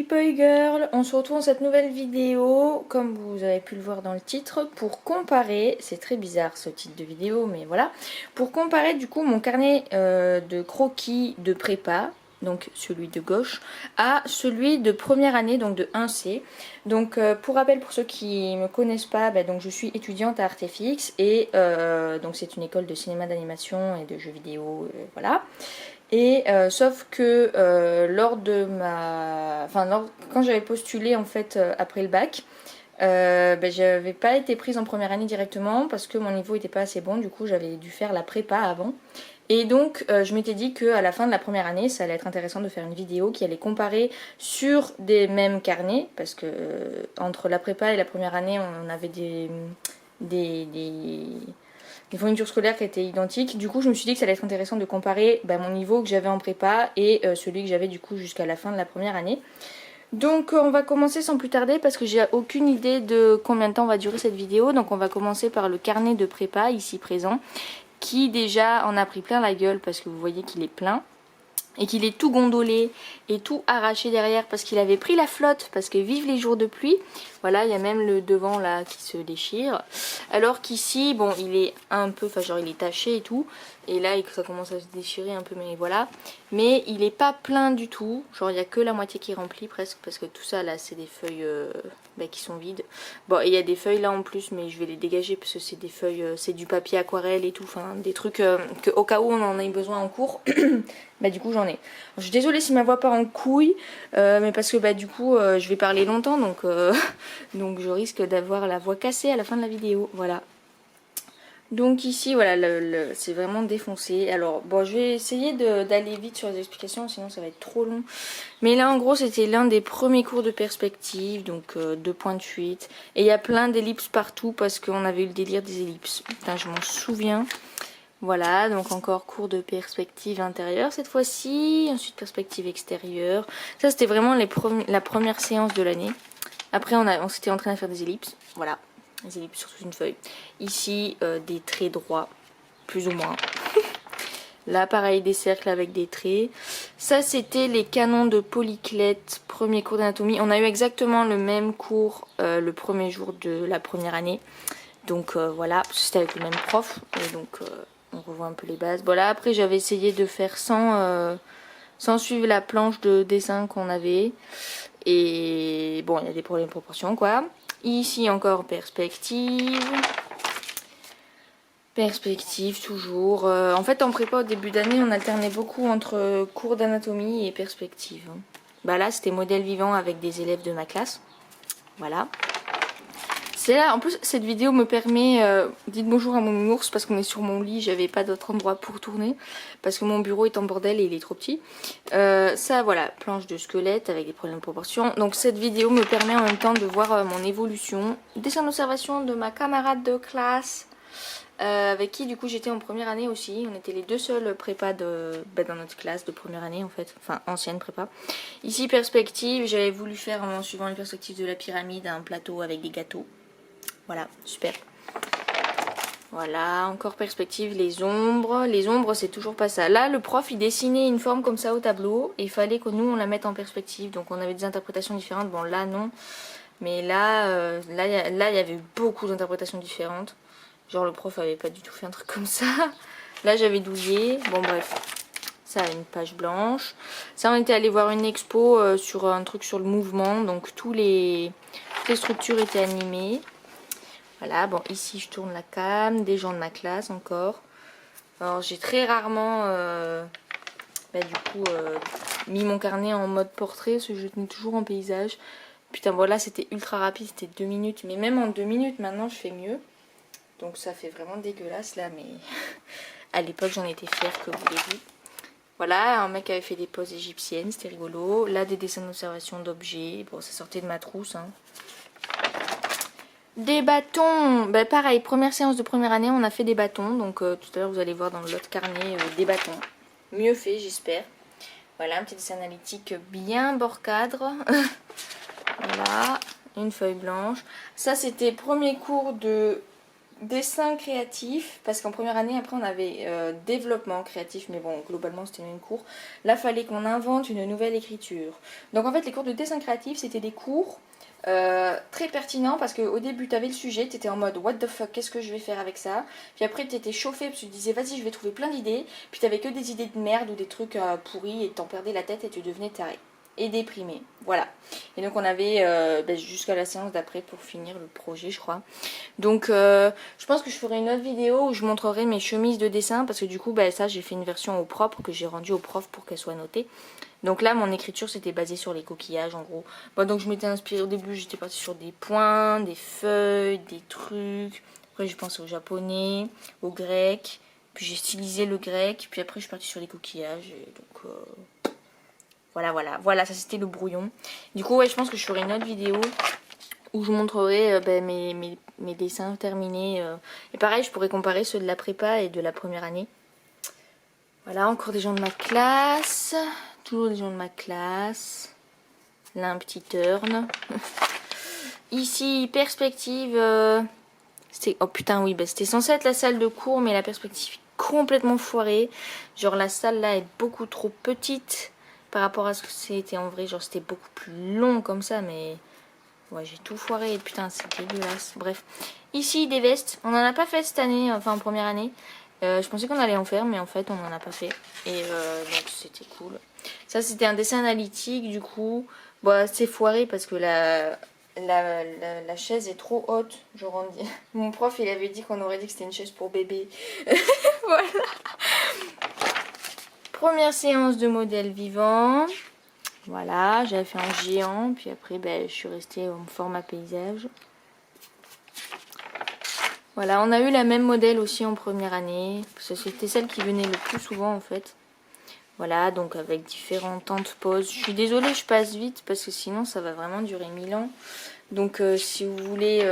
Boy Girl, on se retrouve dans cette nouvelle vidéo, comme vous avez pu le voir dans le titre, pour comparer, c'est très bizarre ce titre de vidéo, mais voilà, pour comparer du coup mon carnet de croquis de prépa, donc celui de gauche, à celui de première année, donc de 1C. Donc pour rappel, pour ceux qui ne me connaissent pas, donc je suis étudiante à Artefix et donc c'est une école de cinéma d'animation et de jeux vidéo, voilà. Et sauf que lors de ma... Enfin, quand j'avais postulé en fait après le bac, j'avais pas été prise en première année directement parce que mon niveau était pas assez bon, du coup j'avais dû faire la prépa avant. Et donc je m'étais dit qu'à la fin de la première année, ça allait être intéressant de faire une vidéo qui allait comparer sur des mêmes carnets, parce que entre la prépa et la première année, on avait des, des fournitures scolaires qui étaient identiques. Du coup, je me suis dit que ça allait être intéressant de comparer mon niveau que j'avais en prépa et celui que j'avais du coup jusqu'à la fin de la première année. Donc on va commencer sans plus tarder parce que j'ai aucune idée de combien de temps va durer cette vidéo. Donc on va commencer par le carnet de prépa ici présent, qui déjà en a pris plein la gueule parce que vous voyez qu'il est plein. Et qu'il est tout gondolé et tout arraché derrière parce qu'il avait pris la flotte, parce que vive les jours de pluie. Voilà, il y a même le devant là qui se déchire. Alors qu'ici, bon, il est un peu, enfin genre il est taché et tout. Et là, ça commence à se déchirer un peu, mais voilà. Mais il est pas plein du tout. Genre il n'y a que la moitié qui est remplie presque, parce que tout ça là, c'est des feuilles qui sont vides. Bon, et il y a des feuilles là en plus, mais je vais les dégager parce que c'est des feuilles, c'est du papier aquarelle et tout. Enfin, des trucs que au cas où on en ait besoin en cours. Du coup j'en ai. Je suis désolée si ma voix part en couille, mais parce que du coup je vais parler longtemps, donc donc je risque d'avoir la voix cassée à la fin de la vidéo. Voilà. Donc ici voilà, c'est vraiment défoncé. Alors bon, je vais essayer d'aller vite sur les explications, sinon ça va être trop long. Mais là en gros c'était l'un des premiers cours de perspective, donc 2 points de fuite. Et il y a plein d'ellipses partout parce qu'on avait eu le délire des ellipses. Putain, je m'en souviens. Voilà, donc encore cours de perspective intérieure cette fois-ci, ensuite perspective extérieure. Ça c'était vraiment la première séance de l'année. Après on s'était en train de faire des ellipses, voilà, des ellipses sur toute une feuille. Ici des traits droits, plus ou moins. Là pareil, des cercles avec des traits. Ça c'était les canons de polyclette, premier cours d'anatomie. On a eu exactement le même cours le premier jour de la première année. Donc voilà, c'était avec le même prof, et donc on revoit un peu les bases. Voilà, après j'avais essayé de faire sans suivre la planche de dessin qu'on avait. Et bon, il y a des problèmes de proportion quoi. Ici encore perspective. Perspective toujours. En fait en prépa au début d'année on alternait beaucoup entre cours d'anatomie et perspective. Là c'était modèle vivant avec des élèves de ma classe. Voilà. C'est là, en plus cette vidéo me permet, dites bonjour à mon ours parce qu'on est sur mon lit, j'avais pas d'autre endroit pour tourner, parce que mon bureau est en bordel et il est trop petit. Ça voilà, planche de squelette avec des problèmes de proportion. Donc cette vidéo me permet en même temps de voir mon évolution. Dessin d'observation de ma camarade de classe, avec qui du coup j'étais en première année aussi. On était les deux seuls prépas dans notre classe de première année en fait, enfin ancienne prépa. Ici perspective, j'avais voulu faire en suivant les perspectives de la pyramide un plateau avec des gâteaux. Voilà, super. Voilà, encore perspective, les ombres. Les ombres, c'est toujours pas ça. Là, le prof, il dessinait une forme comme ça au tableau. Et il fallait que nous, on la mette en perspective. Donc, on avait des interprétations différentes. Bon, là, non. Mais là, il y avait beaucoup d'interprétations différentes. Genre, le prof avait pas du tout fait un truc comme ça. Là, j'avais douillé. Bon, bref. Ça a une page blanche. Ça, on était allé voir une expo sur un truc sur le mouvement. Donc, toutes les structures étaient animées. Voilà, bon ici je tourne la cam, des gens de ma classe encore. Alors j'ai très rarement mis mon carnet en mode portrait, parce que je tenais toujours en paysage. Putain voilà, c'était ultra rapide, c'était 2 minutes. Mais même en 2 minutes maintenant je fais mieux. Donc ça fait vraiment dégueulasse là, mais à l'époque j'en étais fière, que voulez-vous. Voilà, un mec avait fait des poses égyptiennes, c'était rigolo. Là des dessins d'observation d'objets, bon ça sortait de ma trousse hein. Des bâtons, pareil, première séance de première année, on a fait des bâtons. Donc tout à l'heure vous allez voir dans l'autre carnet des bâtons. Mieux fait j'espère. Voilà, un petit dessin analytique bien bord cadre. Voilà, une feuille blanche. Ça c'était premier cours de dessin créatif, parce qu'en première année, après on avait développement créatif, mais bon, globalement c'était le même cours. Là, fallait qu'on invente une nouvelle écriture. Donc en fait, les cours de dessin créatif, c'était des cours très pertinents, parce qu'au début, tu avais le sujet, tu étais en mode what the fuck, qu'est-ce que je vais faire avec ça? Puis après, tu étais chauffé, parce que tu disais vas-y, je vais trouver plein d'idées. Puis tu avais que des idées de merde ou des trucs pourris, et t'en perdais la tête et tu devenais taré. Et déprimé, voilà. Et donc on avait jusqu'à la séance d'après pour finir le projet, je crois. Donc je pense que je ferai une autre vidéo où je montrerai mes chemises de dessin, parce que du coup ça j'ai fait une version au propre que j'ai rendue au prof pour qu'elle soit notée. Donc là mon écriture c'était basé sur les coquillages en gros. Bon, donc je m'étais inspirée au début, j'étais partie sur des points, des feuilles, des trucs. Après j'ai pensé au japonais, au grec, puis j'ai stylisé le grec, puis après je suis partie sur les coquillages. Et donc voilà, ça c'était le brouillon. Du coup ouais, je pense que je ferai une autre vidéo où je montrerai mes dessins terminés. Et pareil, je pourrais comparer ceux de la prépa et de la première année. Voilà, encore des gens de ma classe. Toujours des gens de ma classe. Là, un petit turn. Ici, perspective. Oh putain, oui, c'était censé être la salle de cours, mais la perspective est complètement foirée. Genre, la salle là est beaucoup trop petite par rapport à ce que c'était en vrai. Genre, c'était beaucoup plus long comme ça, mais... Ouais, j'ai tout foiré et putain, c'est dégueulasse. Bref. Ici, des vestes. On n'en a pas fait cette année, enfin en première année. Je pensais qu'on allait en faire, mais en fait, on n'en a pas fait. Et donc, c'était cool. Ça, c'était un dessin analytique, du coup. Bon, c'est foiré parce que la chaise est trop haute. Genre, mon prof, il avait dit qu'on aurait dit que c'était une chaise pour bébé. Voilà. Première séance de modèle vivant. Voilà, j'avais fait un géant, puis après je suis restée en format paysage. Voilà, on a eu la même modèle aussi en première année, parce que c'était celle qui venait le plus souvent en fait. Voilà, donc avec différents temps de pause. Je suis désolée, je passe vite, parce que sinon ça va vraiment durer 1000 ans. Donc si vous voulez...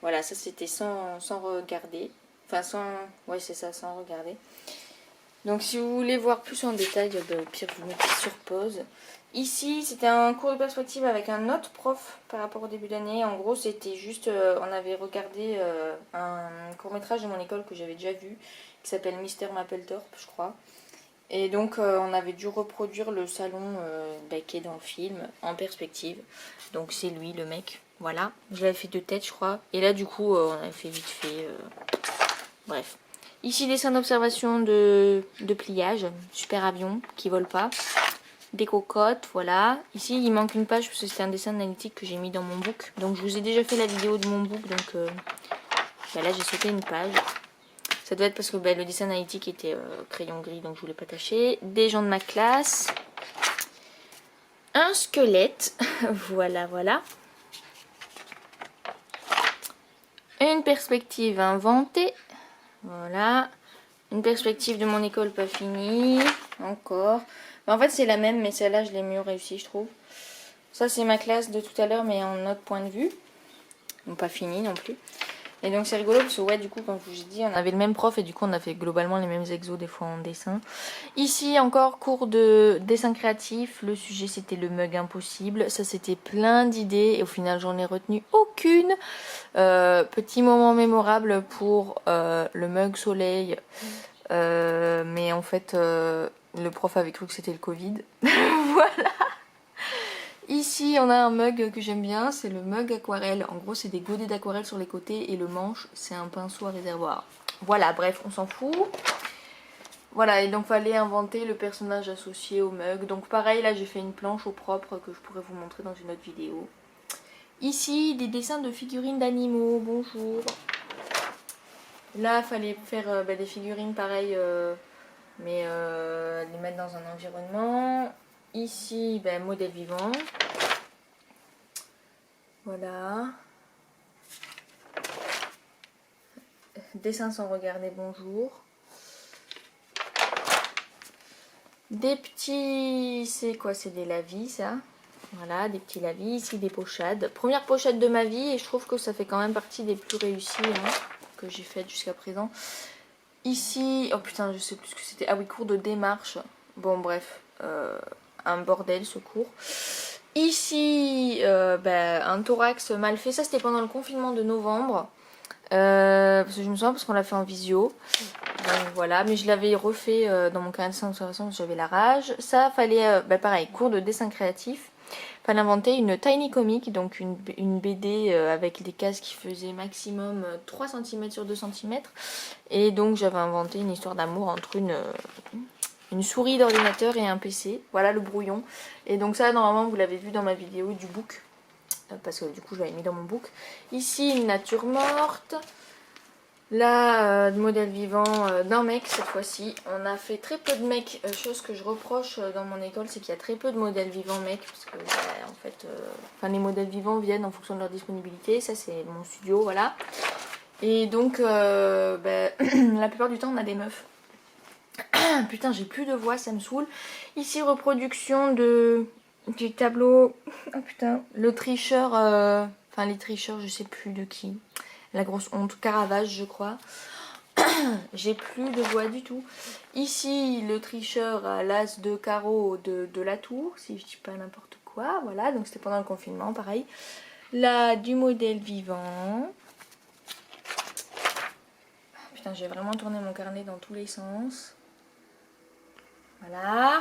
Voilà, ça c'était sans regarder. Enfin Ouais, c'est ça, sans regarder. Donc si vous voulez voir plus en détail, au pire vous mettez sur pause. Ici c'était un cours de perspective avec un autre prof par rapport au début d'année. En gros c'était juste, on avait regardé un court métrage de mon école que j'avais déjà vu, qui s'appelle Mister Mapplethorpe je crois. Et donc on avait dû reproduire le salon qui est dans le film en perspective. Donc c'est lui le mec, voilà. Je l'avais fait de tête je crois. Et là du coup on avait fait vite fait, bref. Ici, dessin d'observation de pliage. Super avion qui vole pas. Des cocottes, voilà. Ici, il manque une page parce que c'était un dessin analytique que j'ai mis dans mon book. Donc, je vous ai déjà fait la vidéo de mon book. Donc, là, j'ai sauté une page. Ça doit être parce que le dessin analytique était crayon gris. Donc, je voulais pas tâcher. Des gens de ma classe. Un squelette. Voilà, voilà. Une perspective inventée. Voilà, une perspective de mon école pas finie, encore. En fait c'est la même, mais celle-là je l'ai mieux réussi je trouve. Ça c'est ma classe de tout à l'heure, mais en autre point de vue. Donc pas fini non plus. Et donc c'est rigolo parce que ouais, du coup comme je vous ai dit, on avait le même prof et du coup on a fait globalement les mêmes exos des fois en dessin. Ici encore cours de dessin créatif, le sujet c'était le mug impossible. Ça c'était plein d'idées et au final j'en ai retenu aucune. Petit moment mémorable pour le mug soleil, mais en fait le prof avait cru que c'était le Covid. Voilà. Ici on a un mug que j'aime bien, c'est le mug aquarelle. En gros c'est des godets d'aquarelle sur les côtés et le manche c'est un pinceau à réservoir. Voilà, bref, on s'en fout. Voilà, et donc fallait inventer le personnage associé au mug. Donc pareil, là j'ai fait une planche au propre que je pourrais vous montrer dans une autre vidéo. Ici, des dessins de figurines d'animaux, bonjour. Là, il fallait faire des figurines pareilles, mais les mettre dans un environnement. Ici, modèle vivant. Voilà. Dessin sans regarder, bonjour. Des petits... C'est quoi? C'est des lavis, ça. Voilà, des petits lavis. Ici, des pochades. Première pochade de ma vie, et je trouve que ça fait quand même partie des plus réussies que j'ai faites jusqu'à présent. Ici... Oh putain, je sais plus ce que c'était. Ah oui, cours de démarche. Bon, bref. Un bordel, ce cours. Ici, un thorax mal fait. Ça, c'était pendant le confinement de novembre. Parce que je me souviens parce qu'on l'a fait en visio. Donc voilà, mais je l'avais refait dans mon carnet de dessin d'observation parce que j'avais la rage. Ça, fallait, pareil, cours de dessin créatif. Fallait inventer une tiny comic, donc une BD avec des cases qui faisaient maximum 3 cm sur 2 cm. Et donc j'avais inventé une histoire d'amour entre une souris d'ordinateur et un PC. Voilà le brouillon. Et donc ça, normalement, vous l'avez vu dans ma vidéo du book. Parce que du coup, je l'avais mis dans mon book. Ici, une nature morte. Là, modèle vivant d'un mec cette fois-ci. On a fait très peu de mecs. Chose que je reproche dans mon école, c'est qu'il y a très peu de modèles vivants mecs. Parce que en fait, les modèles vivants viennent en fonction de leur disponibilité. Ça, c'est mon studio, voilà. Et donc, la plupart du temps, on a des meufs. Putain, j'ai plus de voix, ça me saoule. Ici, reproduction du tableau. Oh putain, le tricheur. Enfin, les tricheurs, je sais plus de qui. La grosse honte, Caravage, je crois. J'ai plus de voix du tout. Ici, le tricheur à l'as de carreau de la tour, si je dis pas n'importe quoi. Voilà, donc c'était pendant le confinement, pareil. Là, du modèle vivant. Putain, j'ai vraiment tourné mon carnet dans tous les sens. Voilà.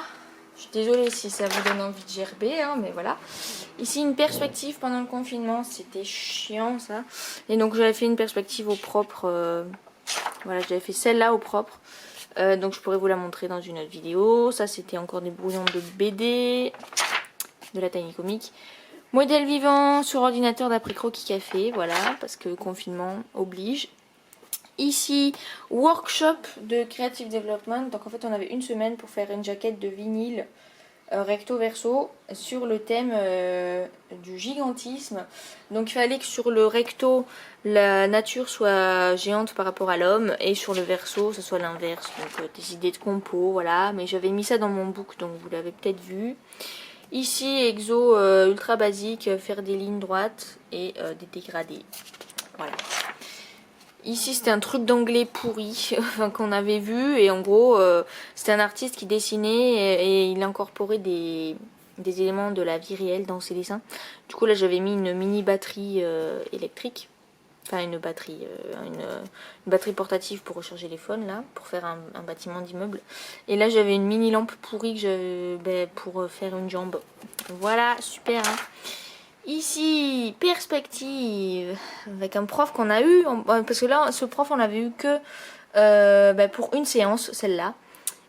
Je suis désolée si ça vous donne envie de gerber, hein, mais voilà. Ici, une perspective pendant le confinement. C'était chiant, ça. Et donc, j'avais fait une perspective au propre. Voilà, j'avais fait celle-là au propre. Donc, je pourrais vous la montrer dans une autre vidéo. Ça, c'était encore des brouillons de BD. De la Tiny Comic. Modèle vivant sur ordinateur d'après Croquis Café. Voilà, parce que confinement oblige. Ici, workshop de creative development. Donc en fait, on avait une semaine pour faire une jaquette de vinyle recto verso sur le thème du gigantisme. Donc il fallait que sur le recto, la nature soit géante par rapport à l'homme et sur le verso, ce soit l'inverse. Donc des idées de compo, voilà. Mais j'avais mis ça dans mon book, donc vous l'avez peut-être vu. Ici, exo ultra basique, faire des lignes droites et des dégradés. Voilà. Ici, c'était un truc d'anglais pourri qu'on avait vu. Et en gros, c'était un artiste qui dessinait et il incorporait des éléments de la vie réelle dans ses dessins. Du coup, là, j'avais mis une mini batterie électrique. Enfin, une batterie portative pour recharger les phones, là, pour faire un bâtiment d'immeuble. Et là, j'avais une mini lampe pourrie que pour faire une jambe. Voilà, super, hein. Ici, perspective, avec un prof qu'on a eu, parce que là, ce prof, on l'avait eu que pour une séance, celle-là.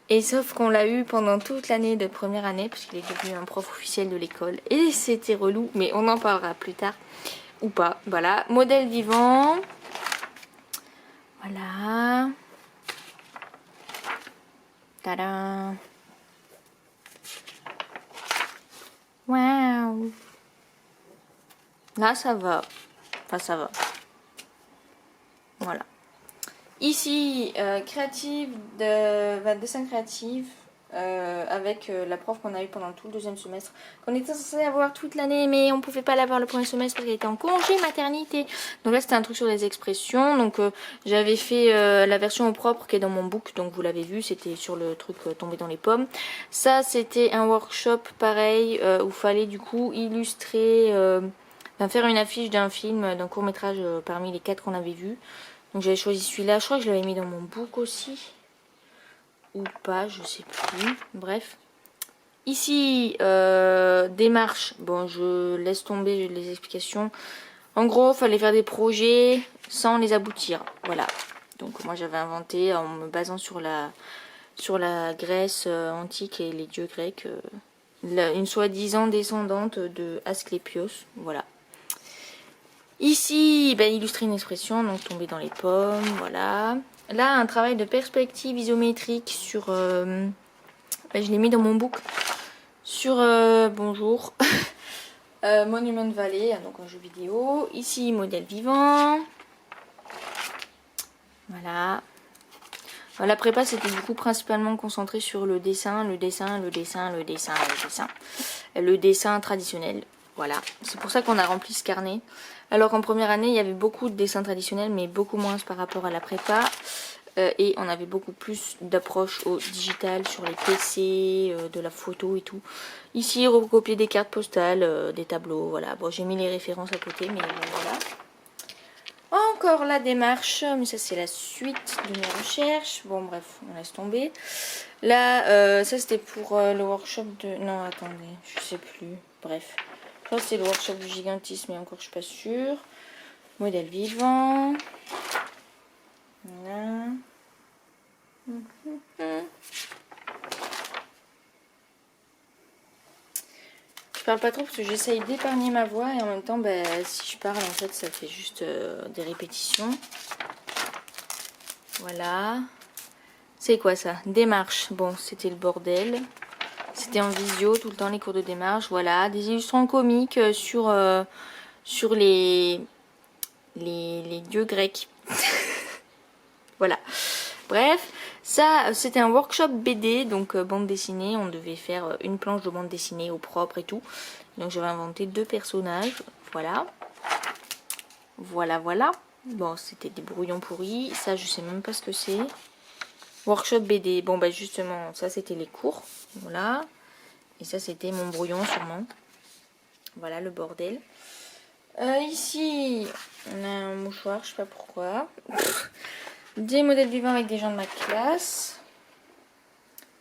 Et sauf qu'on l'a eu pendant toute l'année de première année, puisqu'il est devenu un prof officiel de l'école. Et c'était relou, mais on en parlera plus tard. Ou pas, voilà. Modèle vivant. Voilà. Tadam. Waouh. Là, ça va. Enfin, ça va. Voilà. Ici, dessin créatif avec la prof qu'on a eu pendant tout le deuxième semestre. Qu'on était censé avoir toute l'année, mais on pouvait pas l'avoir le premier semestre parce qu'elle était en congé maternité. Donc là, c'était un truc sur les expressions. Donc j'avais fait la version au propre qui est dans mon book. Donc vous l'avez vu, c'était sur le truc tombé dans les pommes. Ça, c'était un workshop pareil où il fallait du coup illustrer... faire une affiche d'un film, d'un court-métrage parmi les 4 qu'on avait vus. Donc j'avais choisi celui-là. Je crois que je l'avais mis dans mon book aussi. Ou pas, je sais plus. Bref. Ici, démarche. Bon, je laisse tomber les explications. En gros, il fallait faire des projets sans les aboutir. Voilà. Donc moi j'avais inventé en me basant sur la Grèce antique et les dieux grecs. Une soi-disant descendante de Asclépios. Voilà. Ici, illustrer une expression, donc tomber dans les pommes, voilà. Là, un travail de perspective isométrique sur... je l'ai mis dans mon book. Sur bonjour. Monument Valley, donc un jeu vidéo. Ici, modèle vivant. Voilà. La prépa, c'était du coup principalement concentré sur le dessin traditionnel. Voilà. C'est pour ça qu'on a rempli ce carnet. Alors qu'en première année, il y avait beaucoup de dessins traditionnels, mais beaucoup moins par rapport à la prépa. Et on avait beaucoup plus d'approche au digital sur les PC, de la photo et tout. Ici, recopier des cartes postales, des tableaux, voilà. Bon, j'ai mis les références à côté, mais voilà. Encore la démarche, mais ça c'est la suite de mes recherches. Bon bref, on laisse tomber. Là, ça c'était pour le workshop de... Non, attendez, je sais plus. Bref, ça c'est le workshop du gigantisme, mais encore je suis pas sûre. Modèle vivant. Voilà. Je parle pas trop parce que j'essaye d'épargner ma voix et en même temps, bah, si je parle, en fait, ça fait juste des répétitions. Voilà. C'est quoi ça? Démarche. Bon, c'était le bordel. C'était en visio tout le temps les cours de démarche. Voilà, des illustrations comiques sur les dieux grecs. Voilà. Bref, ça c'était un workshop BD, donc bande dessinée. On devait faire une planche de bande dessinée au propre et tout. Donc j'avais inventé 2 personnages. Voilà. Voilà. Bon, c'était des brouillons pourris. Ça, je sais même pas ce que c'est. Workshop BD. Bon, bah justement, ça c'était les cours. Voilà. Et ça c'était mon brouillon sûrement. Voilà le bordel. Ici, on a un mouchoir, je sais pas pourquoi. Des modèles vivants avec des gens de ma classe.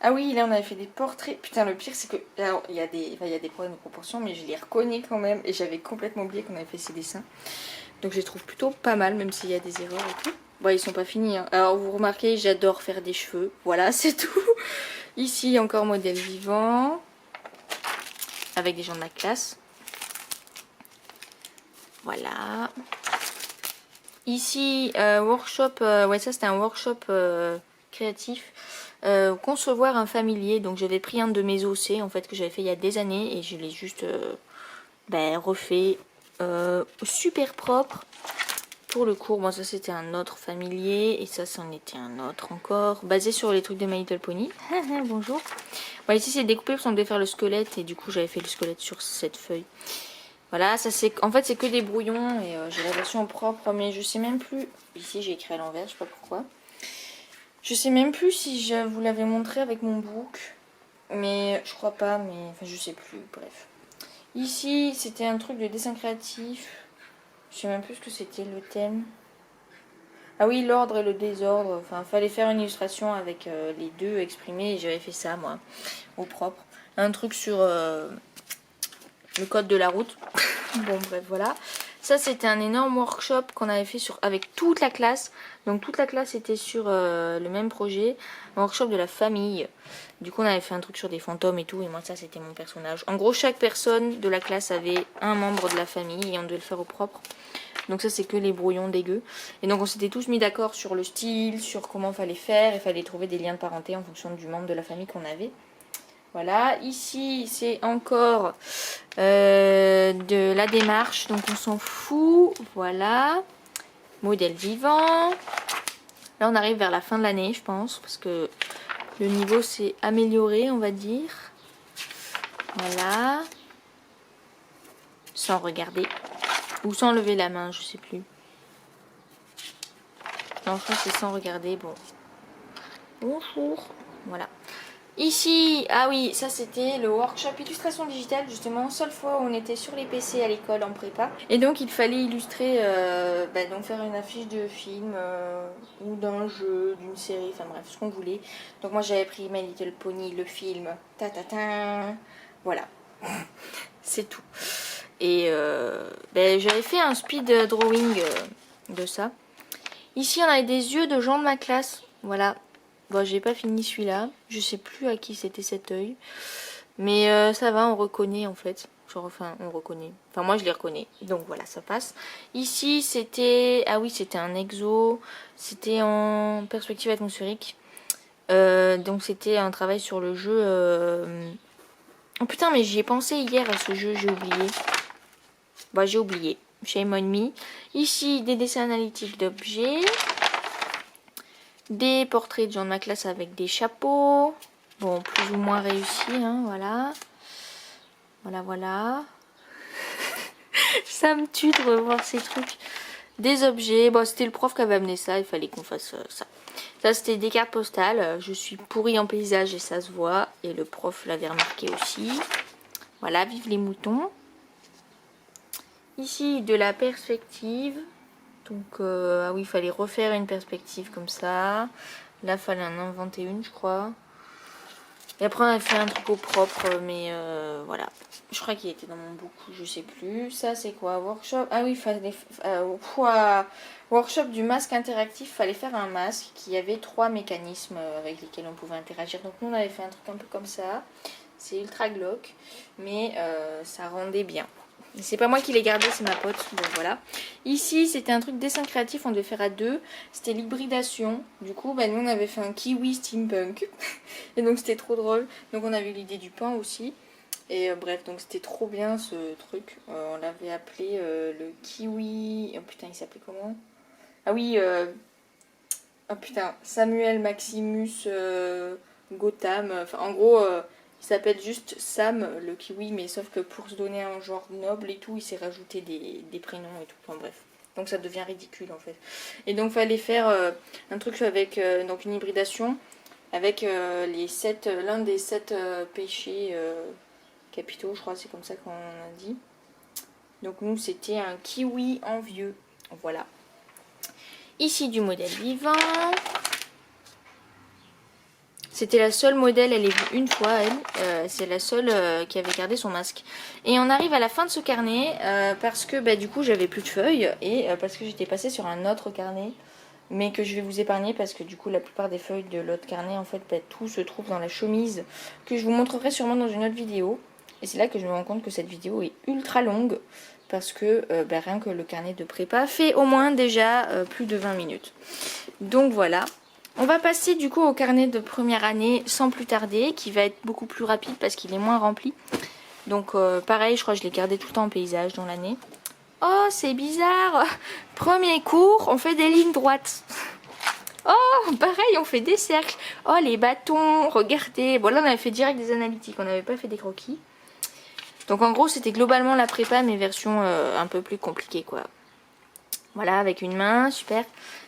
Ah oui, là on avait fait des portraits. Putain, le pire c'est que... Alors, il y a des problèmes de proportion, mais je les reconnais quand même. Et j'avais complètement oublié qu'on avait fait ces dessins. Donc je les trouve plutôt pas mal, même s'il y a des erreurs et tout. Bon, ils sont pas finis. Hein. Alors vous remarquez, j'adore faire des cheveux. Voilà, c'est tout. Ici, encore modèle vivant. Avec des gens de ma classe. Voilà. Ici, workshop, ouais ça c'était un workshop créatif. Concevoir un familier. Donc j'avais pris un de mes OC en fait que j'avais fait il y a des années et je l'ai juste refait super propre pour le cours. Moi ça c'était un autre familier et ça c'en était un autre encore basé sur les trucs de My Little Pony. Bonjour. Bon, ici c'est découpé parce qu'on devait faire le squelette et du coup j'avais fait le squelette sur cette feuille. Voilà, ça c'est en fait c'est que des brouillons et j'ai la version propre mais je sais même plus. Ici j'ai écrit à l'envers, je sais pas pourquoi. Je sais même plus si je vous l'avais montré avec mon book. Mais je crois pas, mais enfin je sais plus, bref. Ici c'était un truc de dessin créatif. Je sais même plus ce que c'était le thème. Ah oui, l'ordre et le désordre. Enfin, fallait faire une illustration avec les deux exprimés et j'avais fait ça moi, au propre. Un truc sur le code de la route. Bon bref voilà. Ça c'était un énorme workshop qu'on avait fait avec toute la classe. Donc toute la classe était sur le même projet. Un workshop de la famille. Du coup on avait fait un truc sur des fantômes et tout. Et moi ça c'était mon personnage. En gros chaque personne de la classe avait un membre de la famille. Et on devait le faire au propre. Donc ça c'est que les brouillons dégueux. Et donc on s'était tous mis d'accord sur le style. Sur comment fallait faire. Il fallait trouver des liens de parenté en fonction du membre de la famille qu'on avait. Voilà, ici c'est encore de la démarche, donc on s'en fout. Voilà, modèle vivant. Là on arrive vers la fin de l'année je pense, parce que le niveau s'est amélioré on va dire. Voilà, sans regarder, ou sans lever la main, je sais plus. Non je crois que c'est sans regarder, bon. Bonjour, voilà. Ici, ah oui, ça c'était le workshop illustration digitale justement, seule fois où on était sur les PC à l'école en prépa. Et donc il fallait illustrer, donc faire une affiche de film ou d'un jeu, d'une série, enfin bref, ce qu'on voulait. Donc moi j'avais pris My Little Pony, le film, voilà, c'est tout. Et j'avais fait un speed drawing de ça. Ici on avait des yeux de gens de ma classe, voilà. Bon, j'ai pas fini celui-là. Je sais plus à qui c'était cet œil. Mais ça va, on reconnaît en fait. Genre, enfin, on reconnaît. Enfin, moi, je les reconnais. Donc voilà, ça passe. Ici, c'était... Ah oui, c'était un exo. C'était en perspective atmosphérique. Donc c'était un travail sur le jeu... Oh putain, mais j'y ai pensé hier à ce jeu, j'ai oublié. Bah, j'ai oublié. Shame on me. Ici, des dessins analytiques d'objets. Des portraits de gens de ma classe avec des chapeaux. Bon, plus ou moins réussis, hein, voilà. Voilà. Ça me tue de revoir ces trucs. Des objets. Bon, c'était le prof qui avait amené ça, il fallait qu'on fasse ça. Ça, c'était des cartes postales. Je suis pourrie en paysage et ça se voit. Et le prof l'avait remarqué aussi. Voilà, vive les moutons. Ici, de la perspective. Donc ah oui, il fallait refaire une perspective comme ça. Là, il fallait en inventer une, je crois. Et après, on a fait un truc au propre, mais voilà. Je crois qu'il était dans mon beaucoup, je sais plus. Ça, c'est quoi? Workshop. Ah oui, il fallait. Workshop du masque interactif. Fallait faire un masque qui avait 3 mécanismes avec lesquels on pouvait interagir. Donc, nous, on avait fait un truc un peu comme ça. C'est ultra glauque, mais ça rendait bien. C'est pas moi qui l'ai gardé, c'est ma pote. Donc voilà. Ici, c'était un truc dessin créatif, on devait faire à 2. C'était l'hybridation. Du coup, bah, nous, on avait fait un kiwi steampunk. Et donc, c'était trop drôle. Donc, on avait eu l'idée du pain aussi. Et bref, donc c'était trop bien ce truc. On l'avait appelé le kiwi. Oh putain, il s'appelait comment? Ah oui, oh putain, Samuel Maximus Gotham. Enfin, en gros. Il s'appelle juste Sam, le kiwi, mais sauf que pour se donner un genre noble et tout, il s'est rajouté des prénoms et tout. Enfin bref. Donc ça devient ridicule en fait. Et donc fallait faire un truc avec donc une hybridation avec l'un des 7 péchés capitaux, je crois, c'est comme ça qu'on a dit. Donc nous c'était un kiwi envieux. Voilà. Ici du modèle vivant. C'était la seule modèle, elle est venue une fois, elle. C'est la seule qui avait gardé son masque. Et on arrive à la fin de ce carnet parce que bah, du coup j'avais plus de feuilles et parce que j'étais passée sur un autre carnet. Mais que je vais vous épargner parce que du coup la plupart des feuilles de l'autre carnet en fait bah, tout se trouve dans la chemise que je vous montrerai sûrement dans une autre vidéo. Et c'est là que je me rends compte que cette vidéo est ultra longue parce que bah, rien que le carnet de prépa fait au moins déjà plus de 20 minutes. Donc voilà. On va passer du coup au carnet de première année sans plus tarder, qui va être beaucoup plus rapide parce qu'il est moins rempli. Donc pareil, je crois que je l'ai gardé tout le temps en paysage dans l'année. Oh, c'est bizarre. Premier cours, on fait des lignes droites. Oh, pareil, on fait des cercles. Oh, les bâtons, regardez. Bon, là, on avait fait direct des analytiques, on n'avait pas fait des croquis. Donc en gros, c'était globalement la prépa, mais version un peu plus compliquée, quoi. Voilà, avec une main, super.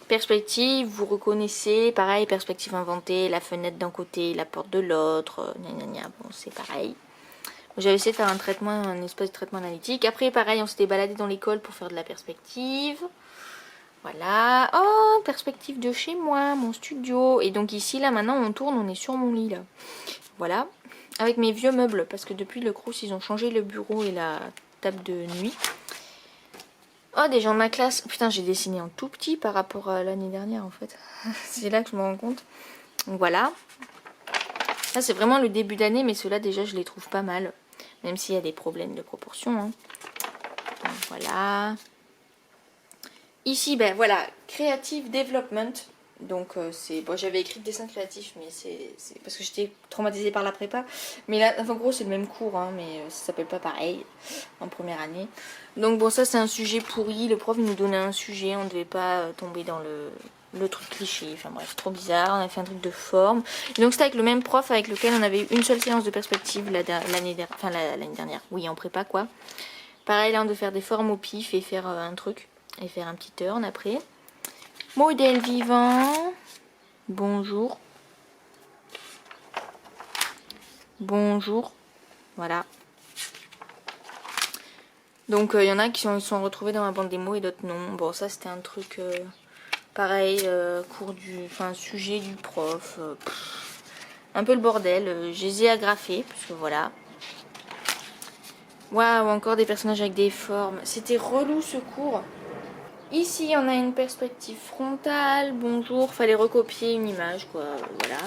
Perspective, vous reconnaissez, pareil, perspective inventée, la fenêtre d'un côté, la porte de l'autre, gna gna gna, bon c'est pareil. J'avais essayé de faire un traitement, un espèce de traitement analytique. Après pareil, on s'était baladé dans l'école pour faire de la perspective. Voilà, oh, perspective de chez moi, mon studio. Et donc ici, là maintenant on tourne, on est sur mon lit là. Voilà, avec mes vieux meubles, parce que depuis le Crous, ils ont changé le bureau et la table de nuit. Oh, des gens de ma classe. Putain, j'ai dessiné en tout petit par rapport à l'année dernière en fait. C'est là que je me rends compte. Donc voilà. Ça, c'est vraiment le début d'année, mais ceux-là, déjà, je les trouve pas mal. Même s'il y a des problèmes de proportion. Hein. Donc voilà. Ici, ben voilà, Creative Development. Donc c'est bon, j'avais écrit dessin créatif, mais c'est parce que j'étais traumatisée par la prépa. Mais là, en gros, c'est le même cours, hein, mais ça s'appelle pas pareil en première année. Donc bon, ça c'est un sujet pourri. Le prof il nous donnait un sujet, on ne devait pas tomber dans le truc cliché. Enfin bref, trop bizarre. On a fait un truc de forme. Et donc c'était avec le même prof avec lequel on avait eu une seule séance de perspective l'année dernière. Oui, en prépa quoi. Pareil, là on devait faire des formes au pif et faire un truc et faire un petit turn après. Modèle vivant. Bonjour. Bonjour. Voilà. Donc il y en a qui sont retrouvés dans ma bande démo et d'autres non. Bon, ça c'était un truc pareil, sujet du prof. Un peu le bordel. Je les ai agrafés, parce que voilà. Waouh, encore des personnages avec des formes. C'était relou ce cours. Ici, on a une perspective frontale. Bonjour, fallait recopier une image, quoi. Voilà.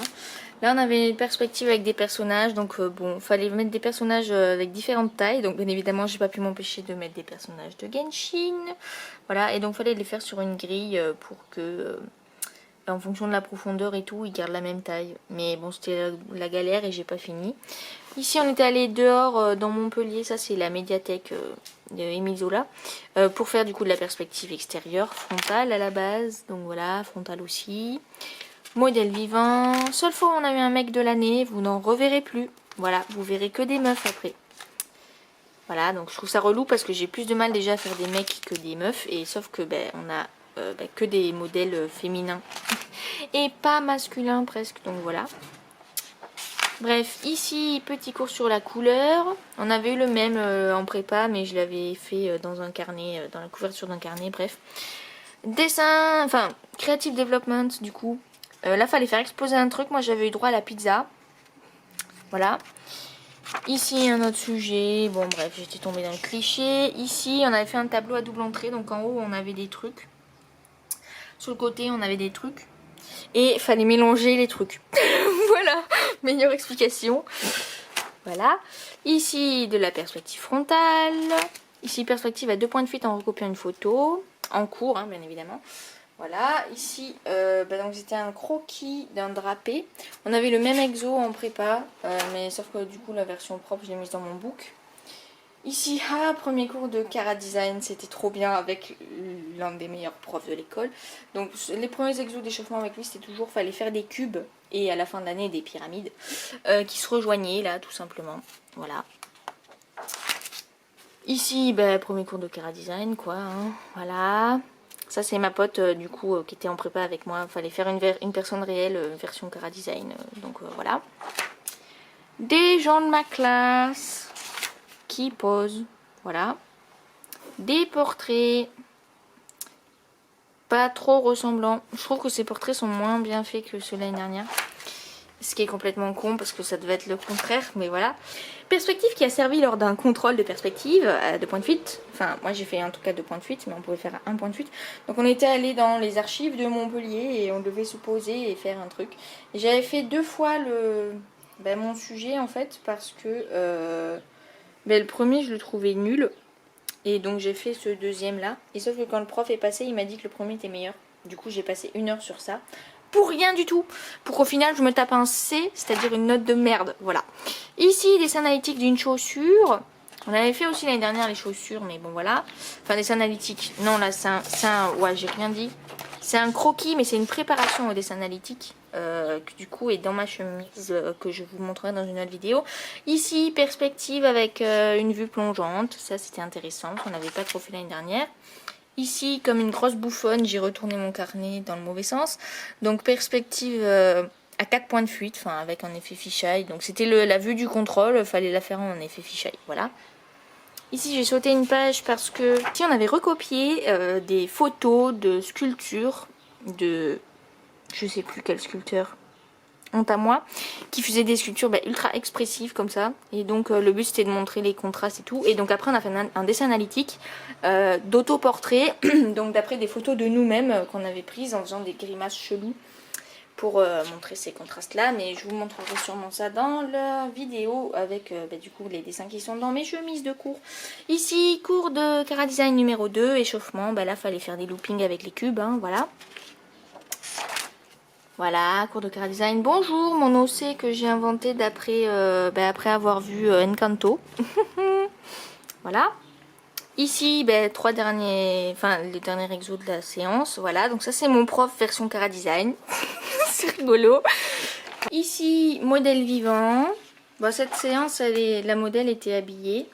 Là, on avait une perspective avec des personnages. Donc, bon, fallait mettre des personnages avec différentes tailles. Donc, bien évidemment, j'ai pas pu m'empêcher de mettre des personnages de Genshin. Voilà. Et donc, fallait les faire sur une grille pour que, en fonction de la profondeur et tout, ils gardent la même taille. Mais bon, c'était la galère et j'ai pas fini. Ici, on était allé dehors dans Montpellier. Ça, c'est la médiathèque d'Émile Zola. Pour faire du coup de la perspective extérieure, frontale à la base. Donc voilà, frontale aussi. Modèle vivant. Seule fois où on a eu un mec de l'année, vous n'en reverrez plus. Voilà, vous verrez que des meufs après. Voilà, donc je trouve ça relou parce que j'ai plus de mal déjà à faire des mecs que des meufs. Et sauf que on a que des modèles féminins. Et pas masculins presque, donc voilà. Bref, ici, petit cours sur la couleur. On avait eu le même en prépa, mais je l'avais fait dans un carnet, dans la couverture d'un carnet, bref. Dessin, enfin, creative development du coup. Là, fallait faire exploser un truc. Moi, j'avais eu droit à la pizza. Voilà. Ici, un autre sujet. Bon, bref, j'étais tombée dans le cliché. Ici, on avait fait un tableau à double entrée. Donc, en haut, on avait des trucs. Sur le côté, on avait des trucs. Et fallait mélanger les trucs. Voilà, meilleure explication. Voilà. Ici, de la perspective frontale. Ici, perspective à 2 points de fuite en recopiant une photo. En cours, hein, bien évidemment. Voilà, ici, donc c'était un croquis d'un drapé. On avait le même exo en prépa, mais sauf que du coup la version propre, je l'ai mise dans mon book. Ici, premier cours de Cara Design, c'était trop bien avec l'un des meilleurs profs de l'école. Donc les premiers exos d'échauffement avec lui, c'était toujours, fallait faire des cubes et à la fin de l'année des pyramides qui se rejoignaient là, tout simplement. Voilà. Ici, premier cours de Cara Design, quoi, hein. Voilà. Ça, c'est ma pote, du coup, qui était en prépa avec moi. Il fallait faire une personne réelle, version Cara Design. Donc, voilà. Des gens de ma classe qui posent. Voilà. Des portraits. Pas trop ressemblants. Je trouve que ces portraits sont moins bien faits que ceux de l'année dernière. Ce qui est complètement con parce que ça devait être le contraire, mais voilà. Perspective qui a servi lors d'un contrôle de perspective à 2 points de fuite. Enfin, moi j'ai fait en tout cas 2 points de fuite, mais on pouvait faire 1 point de fuite. Donc on était allé dans les archives de Montpellier et on devait se poser et faire un truc. J'avais fait 2 fois mon sujet en fait parce que le premier je le trouvais nul. Et donc j'ai fait ce deuxième là. Et sauf que quand le prof est passé, il m'a dit que le premier était meilleur. Du coup j'ai passé 1 heure sur ça. Pour rien du tout. Pour qu'au final je me tape un C, c'est-à-dire une note de merde. Voilà. Ici, dessin analytique d'une chaussure. On avait fait aussi l'année dernière les chaussures, mais bon voilà. Enfin, dessin analytique. Non, là c'est ouais, j'ai rien dit. C'est un croquis, mais c'est une préparation au dessin analytique. Qui du coup est dans ma chemise que je vous montrerai dans une autre vidéo. Ici, perspective avec une vue plongeante. Ça c'était intéressant, on n'avait pas trop fait l'année dernière. Ici, comme une grosse bouffonne, j'ai retourné mon carnet dans le mauvais sens. Donc perspective à 4 points de fuite, enfin avec un effet fisheye. Donc c'était la vue du contrôle, il fallait la faire en effet fisheye, voilà. Ici j'ai sauté une page parce que si on avait recopié des photos de sculptures de je sais plus quel sculpteur, honte à moi, qui faisait des sculptures ultra expressives comme ça. Et donc le but c'était de montrer les contrastes et tout. Et donc après on a fait un dessin analytique d'autoportrait, donc d'après des photos de nous-mêmes qu'on avait prises en faisant des grimaces cheloues pour montrer ces contrastes là. Mais je vous montrerai sûrement ça dans la vidéo avec du coup les dessins qui sont dans mes chemises de cours. Ici, cours de Cara Design numéro 2, échauffement. Là fallait faire des loopings avec les cubes, hein, voilà. Voilà, cours de Cara Design. Bonjour, mon OC que j'ai inventé d'après après avoir vu Encanto. Voilà. Ici, les derniers exos de la séance. Voilà, donc ça c'est mon prof version Cara Design. C'est rigolo. Ici, modèle vivant. Cette séance, la modèle était habillée.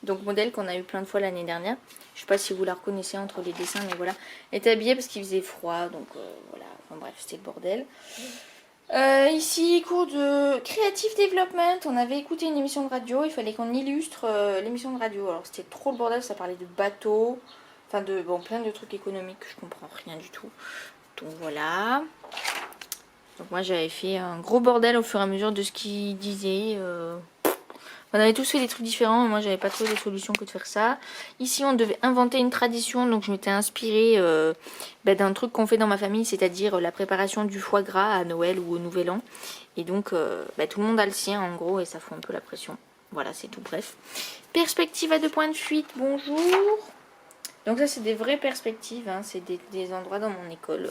Donc modèle qu'on a eu plein de fois l'année dernière. Je sais pas si vous la reconnaissez entre les dessins, mais voilà. Elle était habillée parce qu'il faisait froid, donc voilà. Enfin bref, c'était le bordel. Ici, cours de Creative Development. On avait écouté une émission de radio. Il fallait qu'on illustre l'émission de radio. Alors c'était trop le bordel, ça parlait de bateaux. Enfin de plein de trucs économiques que je comprends rien du tout. Donc voilà. Donc moi j'avais fait un gros bordel au fur et à mesure de ce qu'il disait. On avait tous fait des trucs différents, mais moi j'avais pas trouvé de solution que de faire ça. Ici on devait inventer une tradition, donc je m'étais inspirée d'un truc qu'on fait dans ma famille, c'est-à-dire la préparation du foie gras à Noël ou au Nouvel An. Et donc tout le monde a le sien en gros et ça fout un peu la pression. Voilà, c'est tout, bref. Perspective à 2 points de fuite, bonjour. Donc ça c'est des vraies perspectives, hein. C'est des endroits dans mon école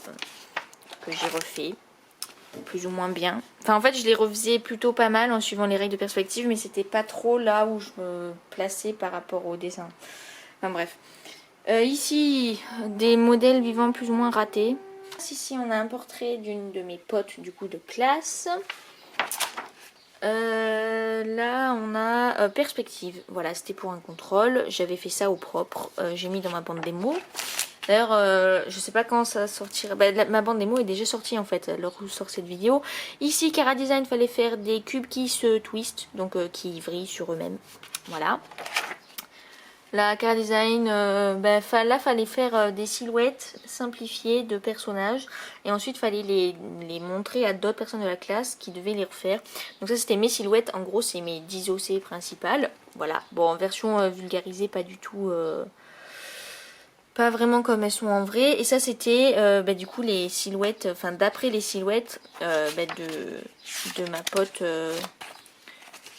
que j'ai refait. Plus ou moins bien. Enfin en fait je les refaisais plutôt pas mal en suivant les règles de perspective, mais c'était pas trop là où je me plaçais par rapport au dessin. Enfin bref. Ici des modèles vivants plus ou moins ratés. Ici on a un portrait d'une de mes potes du coup de classe. Là on a perspective. Voilà, c'était pour un contrôle. J'avais fait ça au propre. J'ai mis dans ma bande démo. D'ailleurs, je sais pas quand ça sortira. Ma bande démo est déjà sortie en fait, alors où sort cette vidéo. Ici, Cara Design, fallait faire des cubes qui se twistent, donc qui vrillent sur eux-mêmes. Voilà. La Cara Design, là fallait faire des silhouettes simplifiées de personnages et ensuite fallait les montrer à d'autres personnes de la classe qui devaient les refaire. Donc ça c'était mes silhouettes, en gros c'est mes 10 OC principales. Voilà, bon en version vulgarisée, pas du tout, pas vraiment comme elles sont en vrai. Et ça c'était du coup les silhouettes, enfin d'après les silhouettes de ma pote.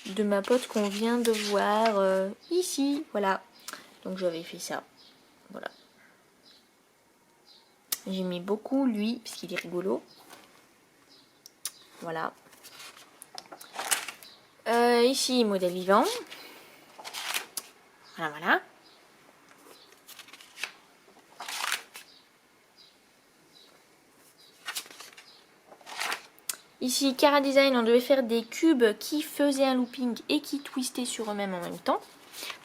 De ma pote qu'on vient de voir ici, voilà. Donc j'avais fait ça, voilà. J'aimais beaucoup lui, puisqu'il est rigolo. Voilà. Ici, modèle vivant. Voilà, voilà. Ici, Cara Design, on devait faire des cubes qui faisaient un looping et qui twistaient sur eux-mêmes en même temps.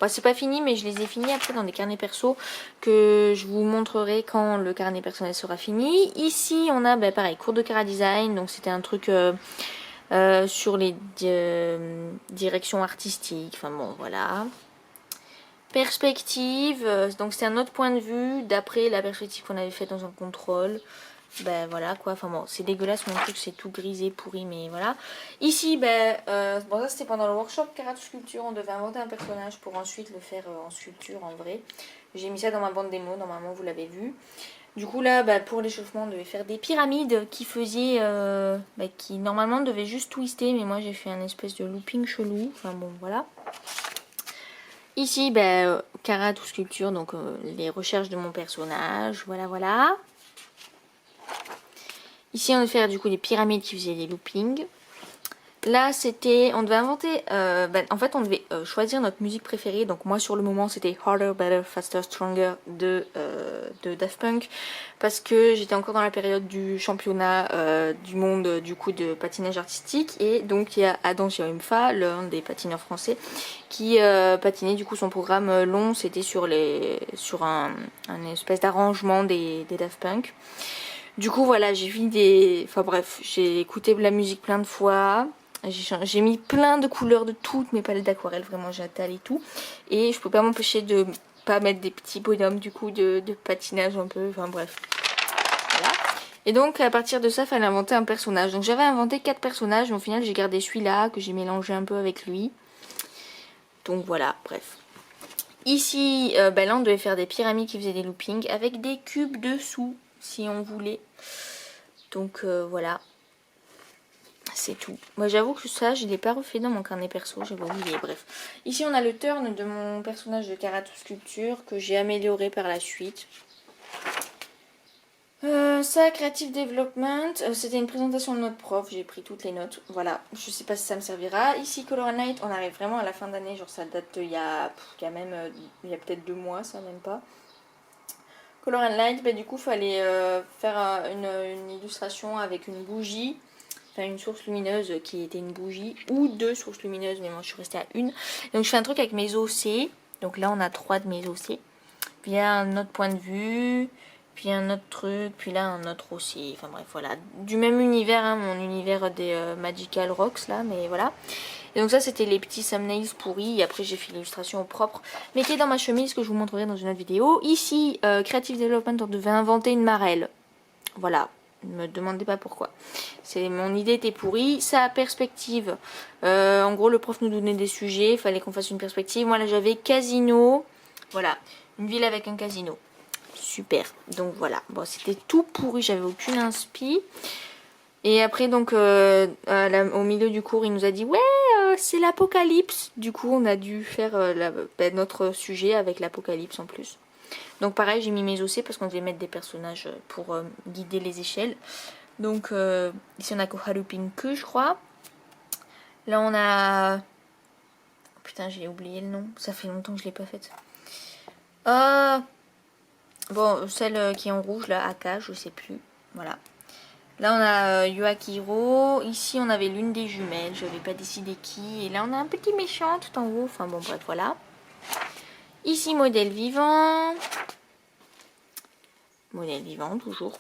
Bon, c'est pas fini, mais je les ai finis après dans des carnets perso que je vous montrerai quand le carnet personnel sera fini. Ici, on a pareil, cours de Cara Design, donc c'était un truc sur les directions artistiques. Enfin bon, voilà. Perspective, donc c'est un autre point de vue d'après la perspective qu'on avait faite dans un contrôle. Ben voilà quoi, enfin bon, c'est dégueulasse mon truc, c'est tout grisé, pourri, mais voilà. Ici, bon ça c'était pendant le workshop Karatou Sculpture, on devait inventer un personnage pour ensuite le faire en sculpture en vrai. J'ai mis ça dans ma bande démo, normalement vous l'avez vu. Du coup là, pour l'échauffement, on devait faire des pyramides qui faisaient, qui normalement devaient juste twister, mais moi j'ai fait un espèce de looping chelou, enfin bon voilà. Ici, Karatou Sculpture, donc les recherches de mon personnage, voilà voilà. Ici, on devait faire du coup des pyramides qui faisaient des loopings. Là, c'était, on devait inventer, en fait, on devait choisir notre musique préférée. Donc moi, sur le moment, c'était Harder, Better, Faster, Stronger de Daft Punk. Parce que j'étais encore dans la période du championnat du monde du coup de patinage artistique. Et donc, il y a Adam Chirimfa, l'un des patineurs français, qui patinait du coup son programme long. C'était sur un espèce d'arrangement des Daft Punk. Du coup voilà, j'ai vu enfin bref, j'ai écouté de la musique plein de fois. J'ai mis plein de couleurs de toutes mes palettes d'aquarelle, vraiment j'ai étalé tout. Et je peux pas m'empêcher de pas mettre des petits bonhommes du coup de patinage un peu, enfin bref. Voilà. Et donc à partir de ça, il fallait inventer un personnage. Donc j'avais inventé 4 personnages, mais au final j'ai gardé celui-là que j'ai mélangé un peu avec lui. Donc voilà, bref. Ici, là on devait faire des pyramides qui faisaient des loopings avec des cubes dessous si on voulait. Donc voilà, c'est tout. Moi j'avoue que ça je l'ai pas refait dans mon carnet perso, j'avais oublié, bref. Ici on a le turn de mon personnage de Karatou Sculpture que j'ai amélioré par la suite. Ça, Creative Development, c'était une présentation de notre prof, j'ai pris toutes les notes, voilà, je sais pas si ça me servira. Ici Color and Light, on arrive vraiment à la fin d'année, genre ça date il y a peut-être 2 mois, ça même pas. Color and Light, du coup fallait faire une illustration avec une bougie, enfin une source lumineuse qui était une bougie, ou 2 sources lumineuses, mais moi je suis restée à une. Donc je fais un truc avec mes OC, donc là on a 3 de mes OC, puis là un autre point de vue, puis un autre truc, puis là un autre aussi, enfin bref voilà, du même univers, hein, mon univers des Magical Rocks là, mais voilà. Et donc ça c'était les petits thumbnails pourris, et après j'ai fait l'illustration au propre, mais qui est dans ma chemise que je vous montrerai dans une autre vidéo. Ici, Creative Development, on devait inventer une marelle, voilà, ne me demandez pas pourquoi. Mon idée était pourrie. Ça a perspective, en gros le prof nous donnait des sujets, il fallait qu'on fasse une perspective. Moi là j'avais casino, voilà, une ville avec un casino. Super, donc voilà, bon c'était tout pourri, j'avais aucune inspi. Et après donc au milieu du cours il nous a dit ouais c'est l'apocalypse. Du coup on a dû faire notre sujet avec l'apocalypse en plus. Donc pareil j'ai mis mes OC parce qu'on devait mettre des personnages pour guider les échelles. Donc ici on a Koharu Pinku je crois. Là on a... Oh, putain j'ai oublié le nom, ça fait longtemps que je l'ai pas faite. Bon, celle qui est en rouge, là, Aka, je sais plus. Voilà. Là, on a Yuakiro. Ici, on avait l'une des jumelles. Je n'avais pas décidé qui. Et là, on a un petit méchant tout en haut. Enfin, bon, bref, voilà. Ici, modèle vivant. Modèle vivant, toujours.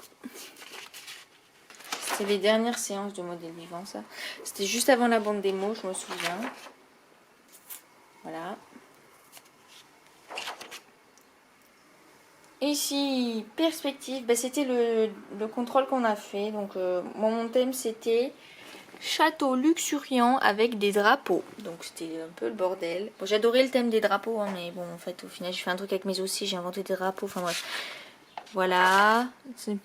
C'était les dernières séances de modèle vivant, ça. C'était juste avant la bande démo, je me souviens. Voilà. Ici, perspective, bah, c'était le contrôle qu'on a fait. Donc mon thème c'était château luxuriant avec des drapeaux. Donc c'était un peu le bordel. Bon, j'adorais le thème des drapeaux, hein, mais bon en fait au final j'ai fait un truc avec mes aussi, j'ai inventé des drapeaux, enfin bref. Voilà, c'est une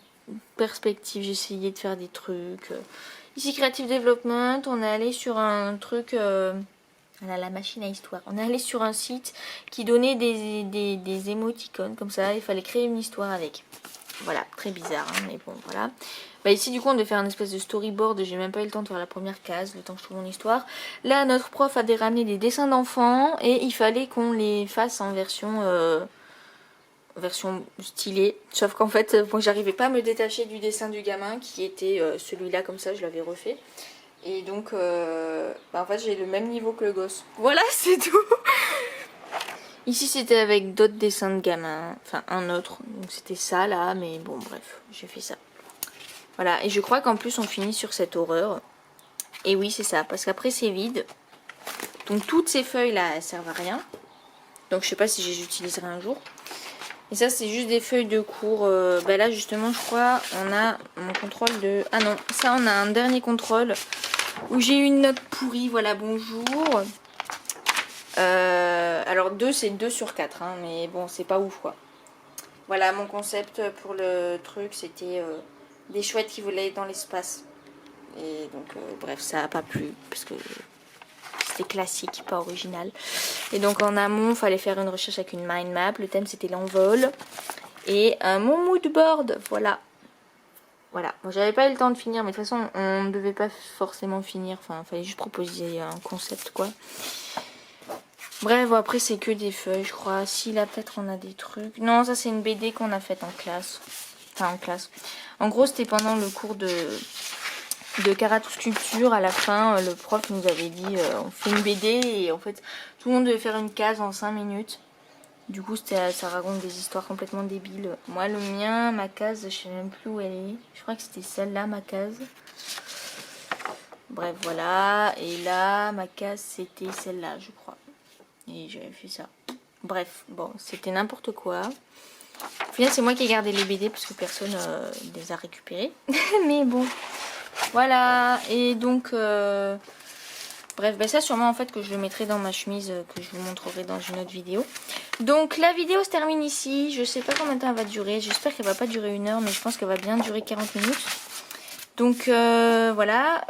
perspective, j'ai essayé de faire des trucs. Ici Creative Development, on est allé sur un truc... la machine à histoire. On est allé sur un site qui donnait des émoticônes comme ça. Il fallait créer une histoire avec. Voilà, très bizarre, hein, mais bon, voilà. Bah ici, du coup, on devait faire une espèce de storyboard. J'ai même pas eu le temps de faire la première case, le temps que je trouve mon histoire. Là, notre prof a ramené des dessins d'enfants et il fallait qu'on les fasse en version stylée. Sauf qu'en fait, bon, j'arrivais pas à me détacher du dessin du gamin qui était celui-là, comme ça, je l'avais refait. Et donc, bah en fait, j'ai le même niveau que le gosse. Voilà, c'est tout. Ici, c'était avec d'autres dessins de gamins. Enfin, un autre. Donc, c'était ça, là. Mais bon, bref, j'ai fait ça. Voilà. Et je crois qu'en plus, on finit sur cette horreur. Et oui, c'est ça. Parce qu'après, c'est vide. Donc, toutes ces feuilles-là, elles servent à rien. Donc, je sais pas si je les utiliserai un jour. Et ça, c'est juste des feuilles de cours. Bah là, justement, je crois, on a mon contrôle de... Ah non, ça, on a un dernier contrôle où j'ai eu une note pourrie. Voilà, bonjour. Alors 2, c'est 2 sur 4, hein, mais bon, c'est pas ouf, quoi. Voilà, mon concept pour le truc, c'était des chouettes qui volaient dans l'espace. Et donc, bref, ça n'a pas plu, parce que c'était classique, pas original. Et donc, en amont, il fallait faire une recherche avec une mind map. Le thème, c'était l'envol. Et mon mood board, voilà. Voilà, bon, j'avais pas eu le temps de finir, mais de toute façon, on ne devait pas forcément finir. Enfin, il fallait juste proposer un concept, quoi. Bref, bon, après, c'est que des feuilles, je crois. Si, là, peut-être, on a des trucs. Non, ça, c'est une BD qu'on a faite en classe. Enfin, en classe. En gros, c'était pendant le cours de karaté sculpture. À la fin, le prof nous avait dit, on fait une BD. Et en fait, tout le monde devait faire une case en 5 minutes. Du coup, ça raconte des histoires complètement débiles. Moi, le mien, ma case, je sais même plus où elle est. Je crois que c'était celle-là, ma case. Bref, voilà. Et là, ma case, c'était celle-là, je crois. Et j'avais fait ça. Bref, bon, c'était n'importe quoi. Au final, c'est moi qui ai gardé les BD parce que personne les a récupérés. Mais bon, voilà. Et donc... Bref, ben ça sûrement en fait que je le mettrai dans ma chemise que je vous montrerai dans une autre vidéo. Donc la vidéo se termine ici. Je sais pas combien de temps elle va durer. J'espère qu'elle va pas durer 1 heure, mais je pense qu'elle va bien durer 40 minutes. Donc voilà,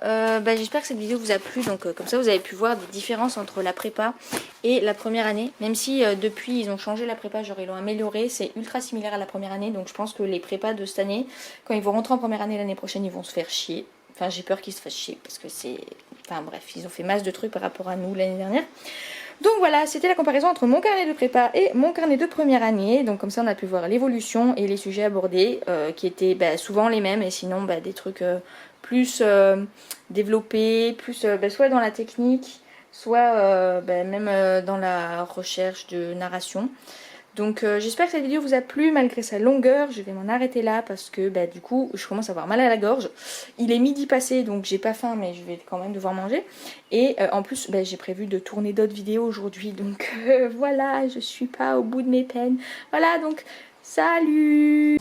j'espère que cette vidéo vous a plu. Donc comme ça vous avez pu voir des différences entre la prépa et la première année. Même si depuis ils ont changé la prépa, genre ils l'ont amélioré. C'est ultra similaire à la première année. Donc je pense que les prépas de cette année, quand ils vont rentrer en première année l'année prochaine, ils vont se faire chier. Enfin j'ai peur qu'ils se fassent chier parce que c'est... Enfin bref, ils ont fait masse de trucs par rapport à nous l'année dernière. Donc voilà, c'était la comparaison entre mon carnet de prépa et mon carnet de première année. Donc comme ça on a pu voir l'évolution et les sujets abordés qui étaient souvent les mêmes. Et sinon des trucs plus développés, plus soit dans la technique, soit même dans la recherche de narration. Donc j'espère que cette vidéo vous a plu malgré sa longueur. Je vais m'en arrêter là parce que du coup je commence à avoir mal à la gorge. Il est midi passé donc j'ai pas faim mais je vais quand même devoir manger. Et en plus j'ai prévu de tourner d'autres vidéos aujourd'hui. Donc voilà, je suis pas au bout de mes peines. Voilà donc salut.